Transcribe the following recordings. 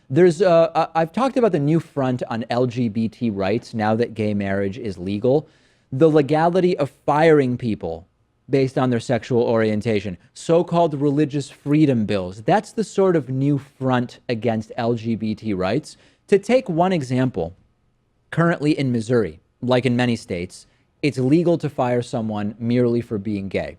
I've talked about the new front on LGBT rights now that gay marriage is legal, the legality of firing people based on their sexual orientation, so-called religious freedom bills. That's the sort of new front against LGBT rights. To take one example, currently in Missouri, like in many states, it's legal to fire someone merely for being gay.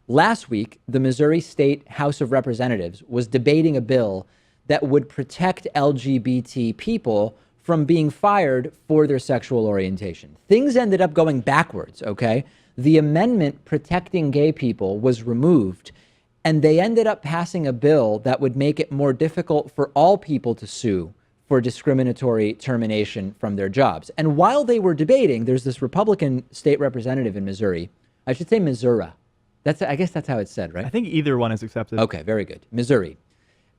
Last week, the Missouri State House of Representatives was debating a bill that would protect LGBT people from being fired for their sexual orientation. Things ended up going backwards, okay? The amendment protecting gay people was removed, and they ended up passing a bill that would make it more difficult for all people to sue for discriminatory termination from their jobs. And while they were debating, there's this Republican state representative in Missouri. I should say Missouri. I guess that's how it's said, right? I think either one is accepted. Okay, very good. Missouri.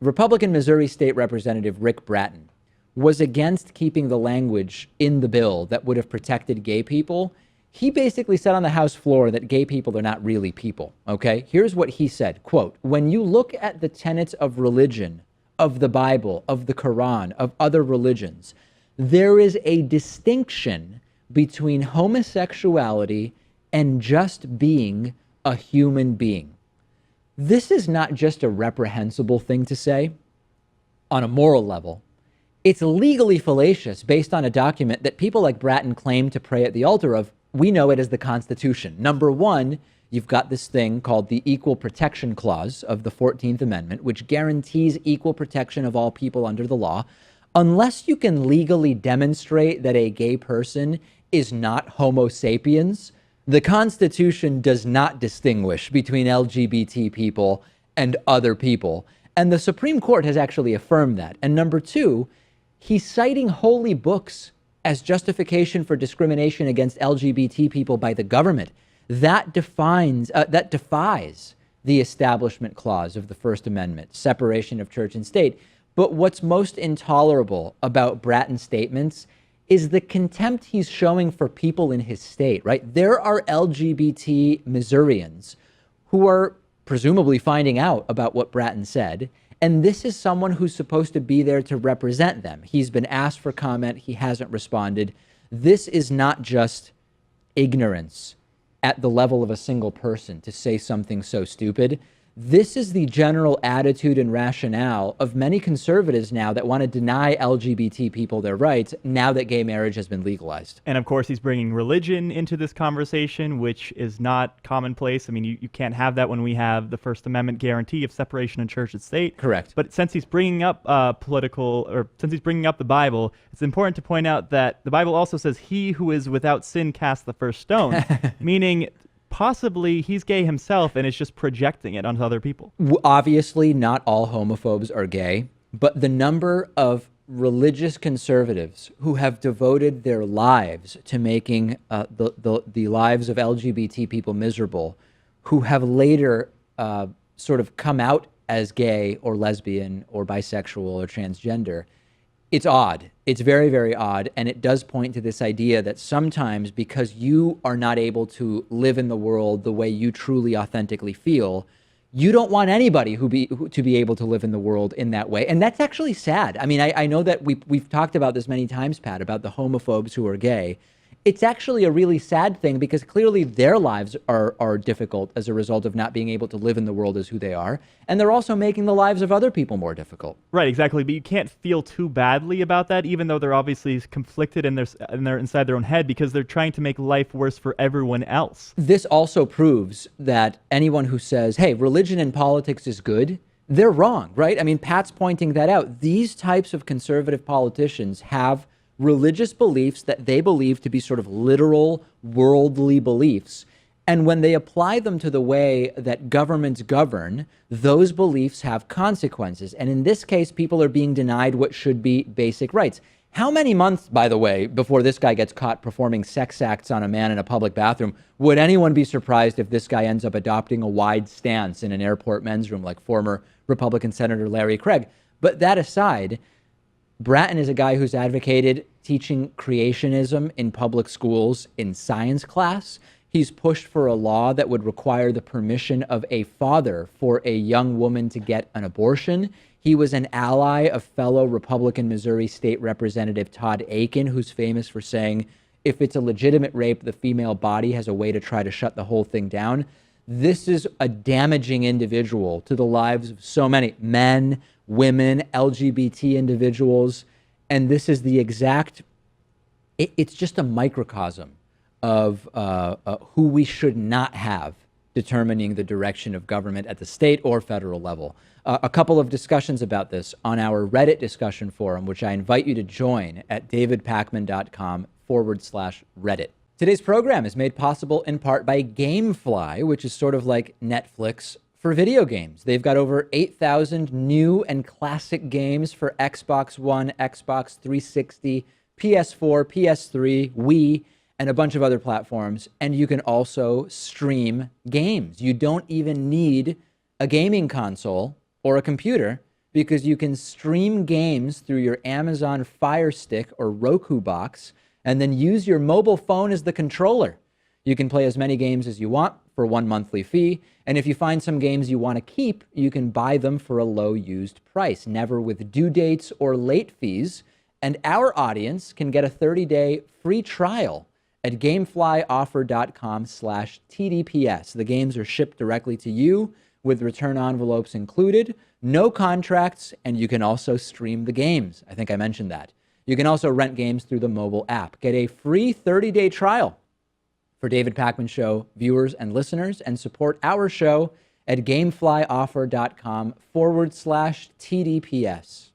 Republican Missouri State Representative Rick Brattin was against keeping the language in the bill that would have protected gay people. He basically said on the House floor that gay people are not really people, okay? Here's what he said, quote, "When you look at the tenets of religion, of the Bible, of the Quran, of other religions, there is a distinction between homosexuality and just being a human being." This is not just a reprehensible thing to say on a moral level. It's legally fallacious based on a document that people like Brattin claim to pray at the altar of. We know it as the Constitution. Number one, you've got this thing called the Equal Protection Clause of the 14th Amendment, which guarantees equal protection of all people under the law, unless you can legally demonstrate that a gay person is not Homo sapiens. The Constitution does not distinguish between LGBT people and other people. And the Supreme Court has actually affirmed that. And number two, he's citing holy books as justification for discrimination against LGBT people by the government. That defies the Establishment Clause of the First Amendment, separation of church and state. But what's most intolerable about Brattin's statements is the contempt he's showing for people in his state, right? There are LGBT Missourians who are presumably finding out about what Brattin said, and this is someone who's supposed to be there to represent them. He's been asked for comment. He hasn't responded. This is not just ignorance at the level of a single person to say something so stupid. This is the general attitude and rationale of many conservatives now that want to deny LGBT people their rights now that gay marriage has been legalized. And of course, he's bringing religion into this conversation, which is not commonplace. I mean, you can't have that when we have the First Amendment guarantee of separation of church and state. Correct. But since he's bringing up since he's bringing up the Bible, it's important to point out that the Bible also says, "He who is without sin cast the first stone," meaning possibly he's gay himself and is just projecting it onto other people. Obviously, not all homophobes are gay, but the number of religious conservatives who have devoted their lives to making the lives of LGBT people miserable, who have later sort of come out as gay or lesbian or bisexual or transgender, it's odd. It's very, very odd. And it does point to this idea that sometimes because you are not able to live in the world the way you truly authentically feel, you don't want anybody to be able to live in the world in that way. And that's actually sad. I mean, I know that we've talked about this many times, Pat, about the homophobes who are gay. It's actually a really sad thing because clearly their lives are difficult as a result of not being able to live in the world as who they are. And they're also making the lives of other people more difficult. Right, exactly. But you can't feel too badly about that, even though they're obviously conflicted and they're inside their own head because they're trying to make life worse for everyone else. This also proves that anyone who says, hey, religion and politics is good, they're wrong, right? I mean, Pat's pointing that out. These types of conservative politicians have religious beliefs that they believe to be sort of literal worldly beliefs. And when they apply them to the way that governments govern, those beliefs have consequences. And in this case, people are being denied what should be basic rights. How many months, by the way, before this guy gets caught performing sex acts on a man in a public bathroom, would anyone be surprised if this guy ends up adopting a wide stance in an airport men's room like former Republican Senator Larry Craig? But that aside, Brattin is a guy who's advocated teaching creationism in public schools in science class. He's pushed for a law that would require the permission of a father for a young woman to get an abortion. He was an ally of fellow Republican Missouri State Representative Todd Akin, who's famous for saying, if it's a legitimate rape, the female body has a way to try to shut the whole thing down. This is a damaging individual to the lives of so many men, women, LGBT individuals. And this is the exact, it's just a microcosm of who we should not have determining the direction of government at the state or federal level. A couple of discussions about this on our Reddit discussion forum, which I invite you to join at davidpakman.com/Reddit. Today's program is made possible in part by Gamefly, which is sort of like Netflix for video games. They've got over 8,000 new and classic games for Xbox One, Xbox 360, PS4, PS3, Wii, and a bunch of other platforms. And you can also stream games. You don't even need a gaming console or a computer because you can stream games through your Amazon Fire Stick or Roku box and then use your mobile phone as the controller. You can play as many games as you want for one monthly fee. And if you find some games you want to keep, you can buy them for a low used price, never with due dates or late fees. And our audience can get a 30-day free trial at gameflyoffer.com/TDPS. The games are shipped directly to you with return envelopes included, no contracts, and you can also stream the games. I think I mentioned that. You can also rent games through the mobile app. Get a free 30-day trial for David Pakman Show viewers and listeners and support our show at gameflyoffer.com/TDPS.